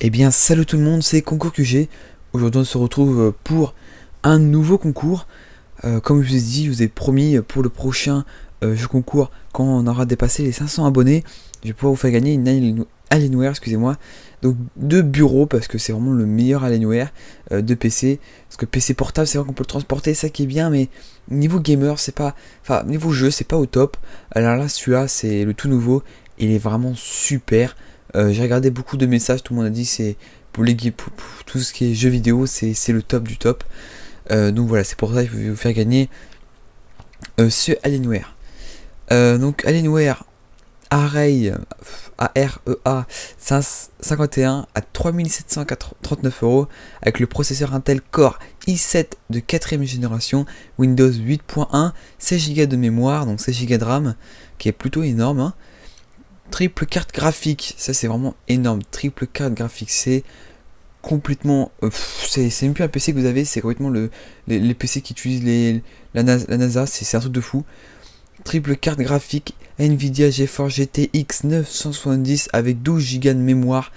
Eh bien, salut tout le monde, c'est Concours QG. Aujourd'hui, on se retrouve pour un nouveau concours. Comme je vous ai dit, je vous ai promis pour le prochain jeu concours, quand on aura dépassé les 500 abonnés, je vais pouvoir vous faire gagner une Alienware, excusez-moi. Donc, de bureau, parce que c'est vraiment le meilleur Alienware de PC. Parce que PC portable, c'est vrai qu'on peut le transporter, ça qui est bien, mais niveau gamer, c'est pas. Enfin, niveau jeu, c'est pas au top. Alors là, celui-là, c'est le tout nouveau. Il est vraiment super. J'ai regardé beaucoup de messages, tout le monde a dit c'est pour pour tout ce qui est jeux vidéo, c'est le top du top. Donc voilà, c'est pour ça que je vais vous faire gagner ce Alienware. Donc Alienware Array AREA 51 à 3739 euros avec le processeur Intel Core i7 de 4ème génération, Windows 8.1, 16 Go de mémoire, donc 16 Go de RAM, qui est plutôt énorme, hein. Triple carte graphique, ça c'est vraiment énorme. Triple carte graphique, c'est complètement. C'est même plus un PC que vous avez, c'est complètement les PC qui utilisent la NASA, c'est un truc de fou. Triple carte graphique, Nvidia GeForce GTX 970 avec 12 Go de mémoire.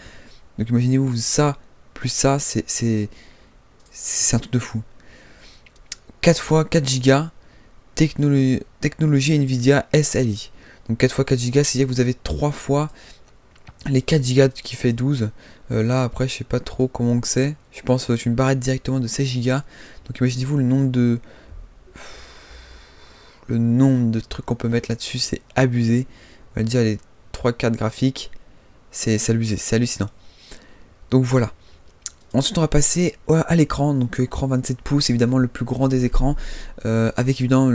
Donc imaginez-vous ça, plus ça, c'est un truc de fou. 4 x 4 Go, technologie Nvidia SLI. Donc 4 x 4 Go, c'est-à-dire que vous avez 3 fois les 4 Go qui fait 12. Là après je sais pas trop comment que c'est. Je pense que c'est une barrette directement de 16 Go. Donc imaginez-vous le nombre de trucs qu'on peut mettre là-dessus, c'est abusé. On va dire les 3 cartes graphiques, c'est abusé, c'est hallucinant. Donc voilà. Ensuite on va passer à l'écran, donc écran 27 pouces, évidemment le plus grand des écrans, avec évidemment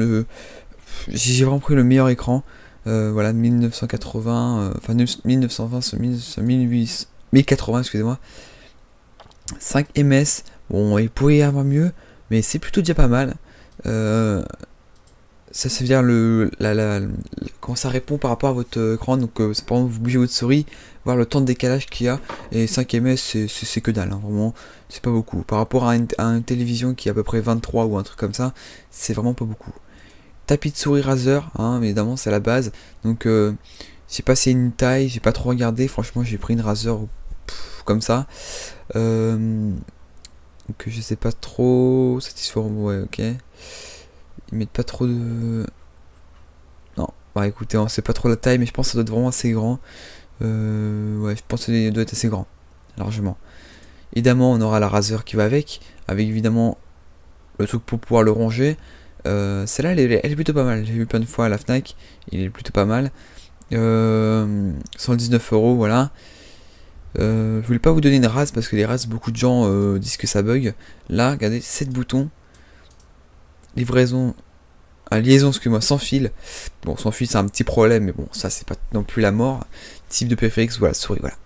j'ai vraiment pris le meilleur écran. Voilà, 1980, enfin 1920 sur 1080, excusez-moi. 5 ms, bon, il pourrait y avoir mieux, mais c'est plutôt déjà pas mal. Ça veut dire quand ça répond par rapport à votre écran, donc par exemple vous bougez votre souris, voir le temps de décalage qu'il y a, et 5 ms c'est que dalle, hein, vraiment, c'est pas beaucoup. Par rapport à une télévision qui est à peu près 23 ou un truc comme ça, c'est vraiment pas beaucoup. Tapis de souris Razer, hein, évidemment c'est la base. Donc j'ai passé une taille, j'ai pas trop regardé, franchement j'ai pris une Razer comme ça. Donc je sais pas trop satisfaire, ouais, ok. Ils mettent pas trop de. Non, bah écoutez, on sait pas trop la taille, mais je pense que ça doit être vraiment assez grand. Ouais, je pense que ça doit être assez grand, largement. Évidemment, on aura la Razer qui va avec évidemment le truc pour pouvoir le ranger. Celle-là, elle est plutôt pas mal. J'ai vu plein de fois à la Fnac, il est plutôt pas mal. 119 euros, voilà. Je voulais pas vous donner une race parce que les races, beaucoup de gens disent que ça bug. Là, regardez, 7 boutons. Livraison, liaison, excuse-moi, sans fil. Bon, sans fil, c'est un petit problème, mais bon, ça, c'est pas non plus la mort. Type de PFX, voilà, souris, voilà.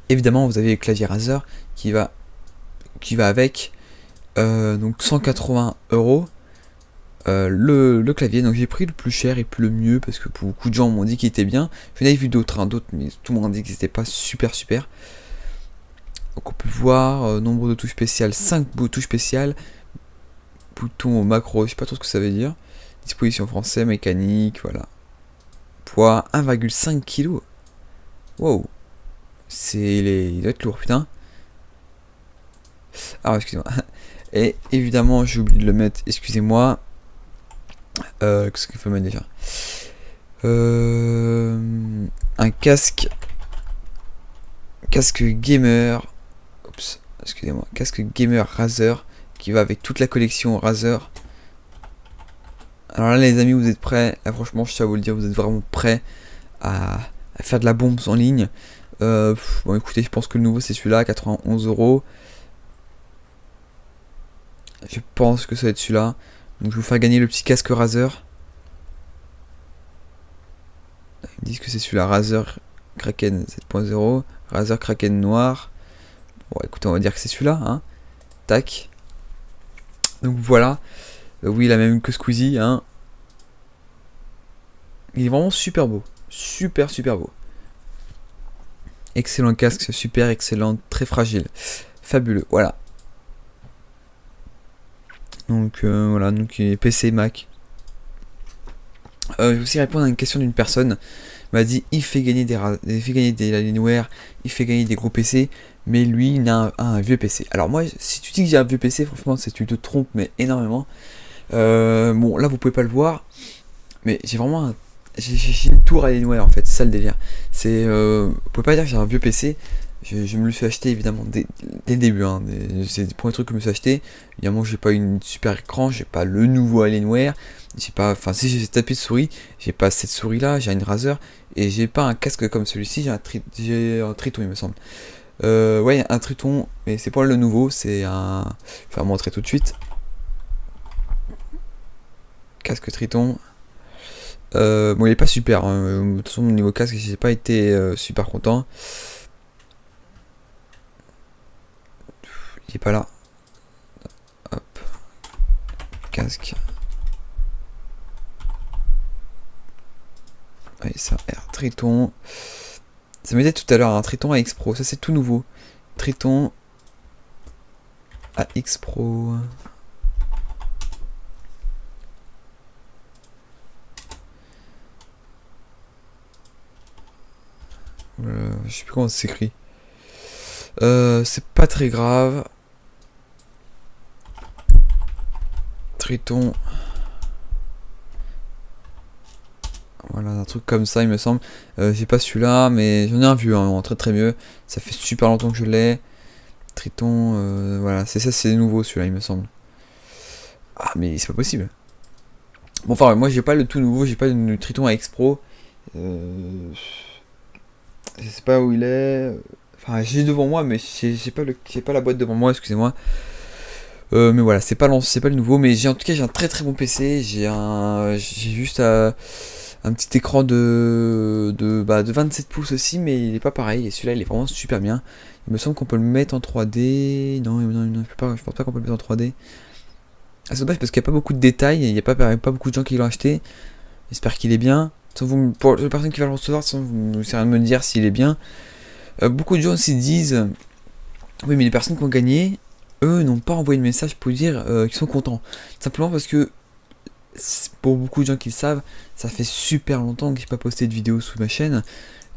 Évidemment, vous avez le clavier Razer qui va avec. Donc 180 euros. Le clavier, donc j'ai pris le plus cher et le mieux parce que beaucoup de gens m'ont dit qu'il était bien. J'en avais vu d'autres, mais tout le monde a dit que c'était pas super. Donc on peut voir nombre de touches spéciales, 5 touches spéciales, bouton au macro, je sais pas trop ce que ça veut dire. Disposition français, mécanique, voilà. Poids 1,5 kg. Wow, il doit être lourd, putain. Ah, excusez-moi. Et évidemment, j'ai oublié de le mettre, excusez-moi. Qu'est-ce qu'il faut mettre déjà, un casque gamer. Oups, excusez-moi. Casque gamer Razer qui va avec toute la collection Razer. Alors là, les amis, vous êtes prêts? Là, franchement, je tiens à vous le dire, vous êtes vraiment prêts à faire de la bombe en ligne. Bon, écoutez, je pense que le nouveau c'est celui-là, 91 euros. Je pense que ça va être celui-là. Donc je vais vous faire gagner le petit casque Razer. Ils me disent que c'est celui-là, Razer Kraken 7.0, Razer Kraken noir. Bon, écoutez, on va dire que c'est celui-là, hein. Tac. Donc voilà. Oui, la même que Squeezie, hein. Il est vraiment super beau. Super beau. Excellent casque, super excellent, très fragile. Fabuleux, voilà. Donc voilà, donc PC, Mac. Je vais aussi répondre à une question d'une personne. m'a dit il fait gagner il fait gagner des Alienware, il fait gagner des gros PC, mais lui il a un vieux PC. Alors moi, si tu dis que j'ai un vieux PC, franchement tu te trompes mais énormément. Bon là vous pouvez pas le voir, mais j'ai vraiment j'ai une tour Alienware en fait, c'est ça le délire. C'est vous pouvez pas dire que j'ai un vieux PC. Je me le suis acheté évidemment dès le début, hein. C'est le premier truc que je me suis acheté. Évidemment, j'ai pas une super écran, j'ai pas le nouveau Alienware, j'ai pas, enfin si j'ai cette tapis de souris, j'ai pas cette souris là, j'ai une Razer et j'ai pas un casque comme celui-ci, j'ai un Triton il me semble. Ouais, un Triton, mais c'est pas le nouveau, c'est un. Je vais vous montrer tout de suite. Casque Triton. Bon, il est pas super, hein. De toute façon, au niveau casque, j'ai pas été super content. Il est pas là. Hop. Casque. Ouais, ça, R. Triton. Ça m'était tout à l'heure un Triton AX Pro. Ça, c'est tout nouveau. Triton AX Pro. Je sais plus comment ça s'écrit. C'est pas très grave. Triton. Voilà, un truc comme ça, il me semble. J'ai pas celui-là, mais j'en ai un vieux, hein, en très très mieux. Ça fait super longtemps que je l'ai. Triton, voilà, c'est ça, c'est nouveau celui-là, il me semble. Ah, mais c'est pas possible. Bon, enfin, moi j'ai pas le tout nouveau, j'ai pas le Triton AX Pro. Je sais pas où il est. Enfin, j'ai devant moi, mais j'ai pas la boîte devant moi, excusez-moi. Mais voilà, c'est pas le nouveau, mais en tout cas j'ai un très très bon PC. J'ai juste un petit écran de 27 pouces aussi, mais il est pas pareil. Et celui-là, il est vraiment super bien. Il me semble qu'on peut le mettre en 3D. Non, je pense pas qu'on peut le mettre en 3D. Ah, c'est dommage parce qu'il n'y a pas beaucoup de détails. Il n'y a pas beaucoup de gens qui l'ont acheté. J'espère qu'il est bien. Pour les personnes qui vont le recevoir, vous ne savez rien de me dire s'il est bien. Beaucoup de gens aussi disent oui, mais les personnes qui ont gagné, eux, n'ont pas envoyé de message pour dire qu'ils sont contents. Simplement parce que pour beaucoup de gens qui le savent, ça fait super longtemps que j'ai pas posté de vidéo sous ma chaîne.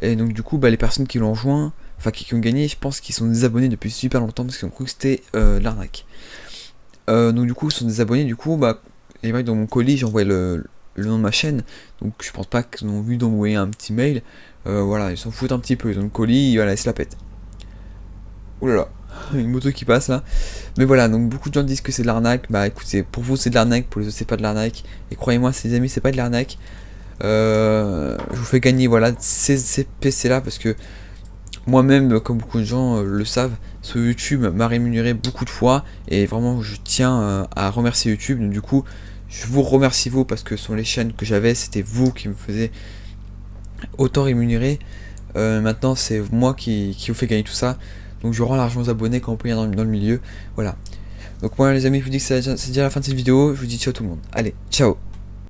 Et donc du coup, les personnes qui l'ont rejoint, enfin qui ont gagné, je pense qu'ils sont désabonnés depuis super longtemps parce qu'ils ont cru que c'était de l'arnaque. Donc du coup, ils sont désabonnés, du coup, et dans mon colis, j'ai envoyé le nom de ma chaîne. Donc je pense pas qu'ils ont vu d'envoyer un petit mail. Voilà, ils s'en foutent un petit peu, ils ont le colis, voilà, ils se la pètent. Oulala, une moto qui passe là. Mais voilà, donc beaucoup de gens disent que c'est de l'arnaque. Bah écoutez, pour vous c'est de l'arnaque, pour les autres c'est pas de l'arnaque. Et croyez-moi, ces amis, c'est pas de l'arnaque. Je vous fais gagner voilà ces PC là parce que moi-même, comme beaucoup de gens le savent, ce YouTube m'a rémunéré beaucoup de fois et vraiment je tiens à remercier YouTube. Donc du coup, je vous remercie vous parce que sur les chaînes que j'avais, c'était vous qui me faisiez autant rémunérer. Maintenant, c'est moi qui vous fait gagner tout ça. Donc je rends l'argent aux abonnés quand on peut y aller dans le milieu. Voilà. Donc moi les amis, je vous dis que c'est déjà la fin de cette vidéo. Je vous dis ciao tout le monde. Allez, ciao.